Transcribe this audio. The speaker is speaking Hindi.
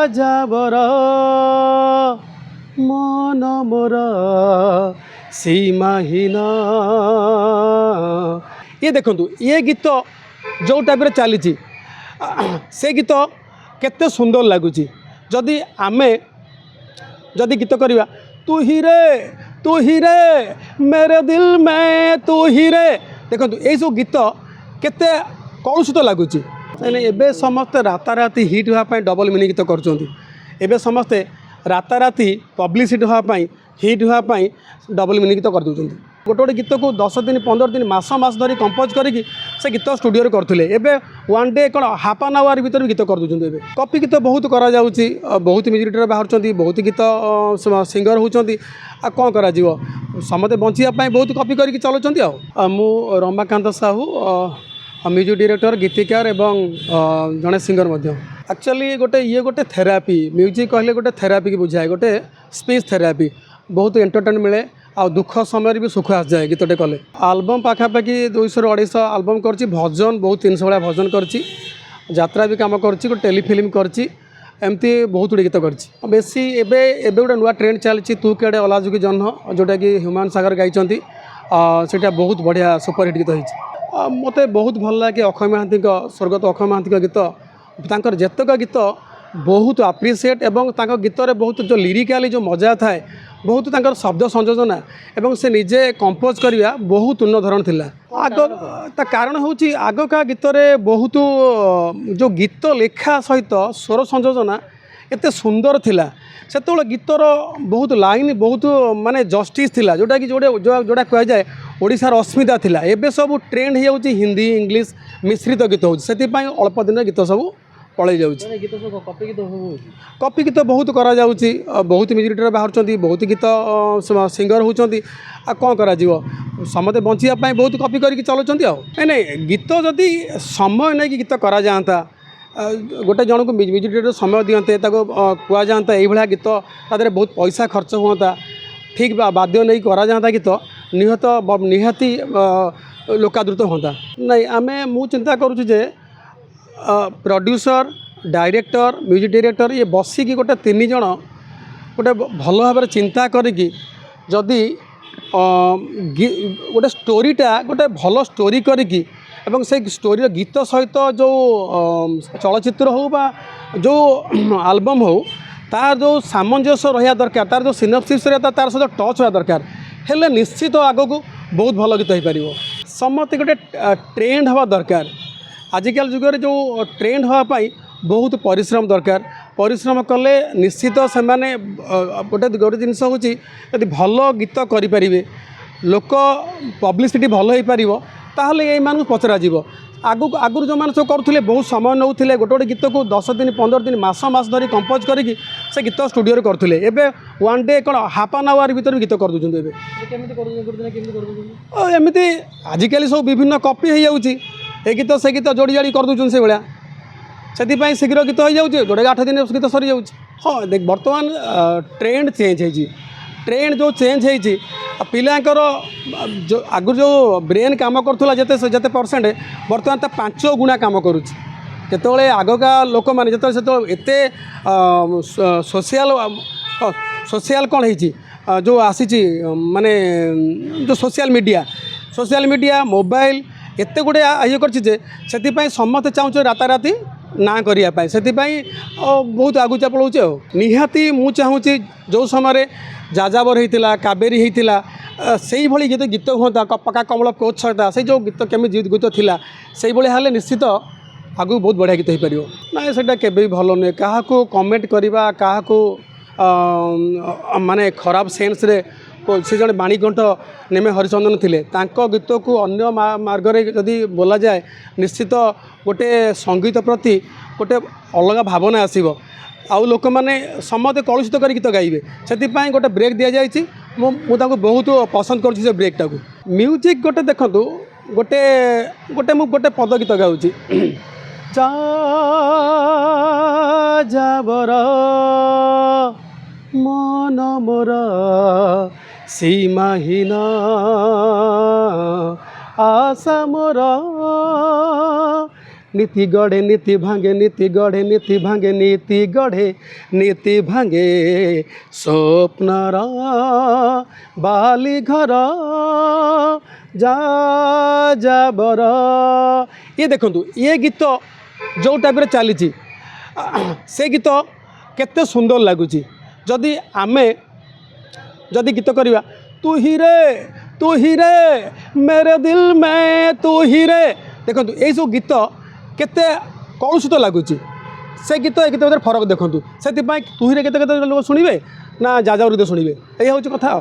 যাবৰ মন মোৰ সীমাহীন। ये देखु ये गीत जो टाइप चली से गीत केते सुंदर लगुच। जदि आमे जदि गीत करवा तू ही रे मेरे दिल में तू ही रे, देखो ये सब गीत केते कलुषित लगुच। एबे समस्ते राताराति हिट होगापी डबल मिनिंग गीत कर समस्ते राताराति पब्लिसिटी होगापी हिट होगापी डबल मिनिंग गीत कर गोटे गोटे गीत को 10 दिन 15 दिन मास धरी कंपोज करके से गीत स्टूडियो करते एबे वन डे कौन हाफ एन आवर भर गीत कर दूसरे। कॉपी गीत बहुत करा जाउची, बहुत म्यूजिक डायरेक्टर बाहर बहुत गीत सिंगर होती कौन कर समस्ते बचापी बहुत कॉपी करके चलाउँ। मु रमाकांत साहू म्यूजिक डायरेक्टर गीतिकार एवं जड़े सिंगर एक्चुअली गोटे ये गोटे थेरापी म्यूजिक कहले गोटे थेरापी की बुझाए, गोटे स्पीच थेरापी बहुत एंटरटेन मिले आ दुख समय भी सुख आस जाए गीतटे कले। आल्बम पाखापाखि 200-250 आल्बम कर भजन बहुत 300 भाया भजन कर यात्रा भी काम कर टेलीफिल्म करमती बहुत गुड़े गीत कर बेसी एबे गोटे नुआ ट्रेंड चलती तू केड़े अलाजुकी जन्ह जोटा कि ह्यूमान सागर गाई सेटा बहुत बढ़िया सुपरहिट गीत होती। मत बहुत भल लगे अक्षय महांती स्वर्गत अक्षय महांती गीत तांकर जेतक गीत बहुत आप्रिसीएट एवं गीतर बहुत जो लिरिकाली जो मजा थाए बहुत तांकर शब्द संयोजना एवं से निजे कंपोज करवा बहुत उन्नत धरण थिला। आग ता कारण होची आग का गीतरे बहुत जो गीत लेखा सहित स्वर संयोजना एते सुंदर थिला। सेतोले गीतर बहुत लाइन बहुत माने जस्टिस थिला जोटा कि जोड़ा कह जाए ओडिशार अस्मिता थिला। एबे सब ट्रेंड हो जाउची हिंदी इंग्लिश मिश्रित गीत होची, सेति पई अल्प दिन गीत सब पलि जाउची। कॉपी गीत बहुत करा जाउची, बहुत म्यूजिक डायरेक्टर बाहर बहुत गीत सिंगर होती कौन कर समस्ते बचापी बहुत कॉपी करके चलाउँ। नहीं गीत जदि समय नहीं गीत करा जाता गोटे जन को म्यूजिक डायरेक्टर समय दियंते कह जाता ये गीत तादे बहुत पैसा खर्च हुआ ठीक बाध्य नहीं करा जाता गीत निहाती लोकादृत होता नहीं। आम मु चिंता करुँ जे प्रोड्यूसर डायरेक्टर म्यूजिक डायरेक्टर ये बसिकी गोटे 3 जन गोटे भल भाव चिंता करी जदि गोटे स्टोरीटा गोटे भल स्टोरी करी एवं से स्टोरी गीत सहित जो चलचित्र हो बा जो आल्बम हो तार जो सामंजस्य रहा दरकार तार जो सिनॉप्सिस रहता तार सहित टच होगा दरकार हेले निश्चित आग को बहुत भल गीत हो पार। समस्ते गोटे ट्रेंड हवा दरकार आजिकल जुगे जो ट्रेंड होगापाई बहुत परिश्रम दरकार। परिश्रम कले निश्चित से माने गोटे गोटे जिनस हूँ यदि भल गीत करें लोक पब्लिसिटी भल हो पार ताहले ये पचरा आगुरी जो मैंने सब करुले बहुत समय नौले गोटे गोटे गीत को 10 दिन 15 दिन मास धरी कंपोज करके से गीत स्टूडियो करते एबे वन डे कौन हाफ एन आवर भर गीत कर दूसरे। एमती आजिकल सब विभिन्न कॉपी हो जाऊँगी ए गीत से गीत जोड़ी जाड़ी कर दूसरे से भाया से शीघ्र गीत हो जाए जोड़े 8 दिन गीत सरी जाऊँ। हाँ देख बर्तमान ट्रेंड चेंज हो ट्रेंड जो चेंज हो पिलांकर जो आगुरी जो ब्रेन काम करूला जिते परसेंट बर्तमान 5 गुणा काम करुच्ची। केतले आगका लोक मैंने जो एत सोशल कौन हो जो आसी माने जो सोशल मीडिया मोबाइल एत गुड़े ये कर समस्ते चाहूँ राताराति ना करने से बहुत आगुचा पलाऊँ। निहाती मु चाहूँ जो समय जाजाबर होता कावेरी होता से भाई गीत गीत हुआ पका कमल कोच छता से जो गीत केमी गीत थिला से भाई निश्चित आगू बहुत बढ़िया गीत हो पार ना सेटा केबे भल नुहे क्या कमेंट करवा क्या माने खराब सेन्स रे से जड़े बाणीकंठ नेमे हरिचंदन थिले तांको गीत को अन्य मार्ग रे जदि बोला जाए निश्चित गोटे संगीत प्रति गोटे अलग भावना आसीबो आउ लोक मैंने समस्ते कलुषित कर गीत गाइबे से गोटे ब्रेक दि जाए मुझे बहुत पसंद कर ब्रेक टाक म्यूजिक गोटे देखु गोटे गोटे गोटे पद गीत गाऊँ যাবৰ मन मोर नीति गढ़े नीति भांगे नीति गढ़े नीति भांगे नीति गढ़े नीति भांगे स्वप्नर बाली घर जा जाबर। ये देखंतु ये गीत जो टाइप चली से गीत केते सुंदर लगुच। जदि आमे जदि गीत करवा तू ही रे मेरे दिल में तू ही रे। देखो ये सब गीत केते कलुषित लगुच। से गीत ए गीत भर फरक देखूँ से तू ही रे केते लोग शुणे ना जाजावरी शुणे। यही हूँ कथा।